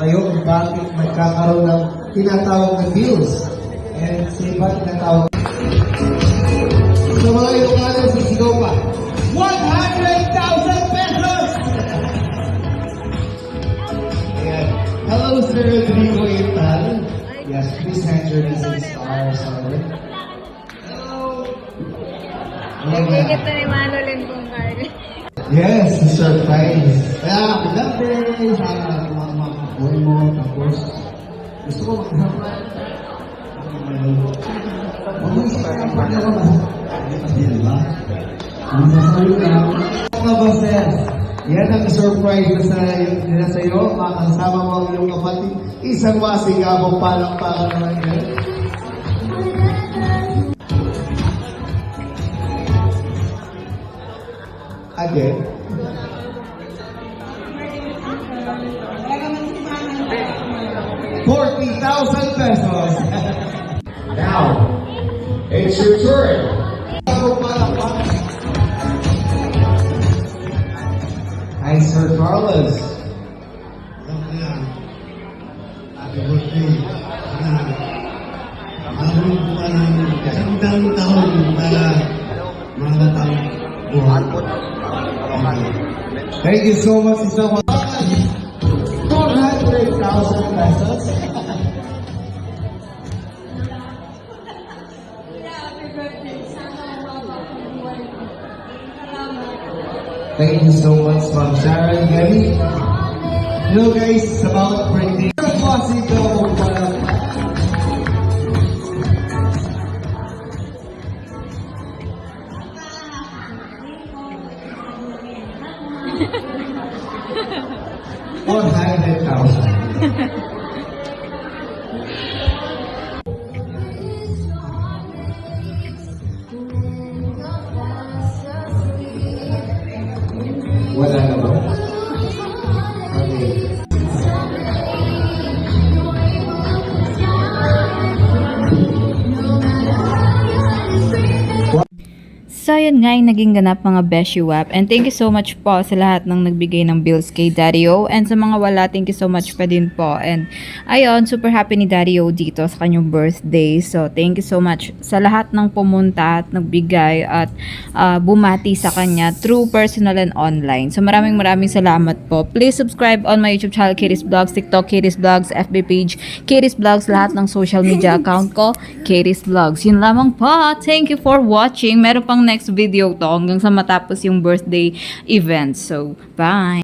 kayo kung bakit magkakaroon ng tinatawag na bills. And sa iba tinatawag. So mga Ilocano, sisigaw pa. 100,000 pesos! Ayan. Hello, Sir Rodrigo Ital. Yes, please hand your recent stars. Hello. Nagigit na ni Manolin kung kaya. Yes, surprise. Kaya, good day. Sana mga kapoy mo. Tapos, gusto ko mag-hapan. Yan ang surprise na sa iyo. Makasama mo ang iyong kapatid. Isang masigabong palakpakan naman yan. Again. ₱40,000. Now, it's your turn. Hi, Sir Carlos. Happy birthday. Isang taon para mga taong buhay. Thank you so much, Sir Carlos. ₱400,000. Thank you so much, Ma'am Sharon Gary. Hello guys, it's about birthday. $400,000. Wala na ba? Okay. So, yun nga yung naging ganap mga Beshi Wap. And thank you so much po sa lahat ng nagbigay ng bills kay Daddy O. And sa mga wala, thank you so much pa din po. And ayun, super happy ni Daddy O dito sa kanyang birthday. So, thank you so much sa lahat ng pumunta at nagbigay at bumati sa kanya through personal and online. So, maraming salamat po. Please subscribe on my YouTube channel, Katie's Vlogs, TikTok, Katie's Vlogs, FB page, Katie's Vlogs, lahat ng social media account ko, Katie's Vlogs. Yun lamang po. Thank you for watching. Meron pang next video to hanggang sa matapos yung birthday event. So, bye!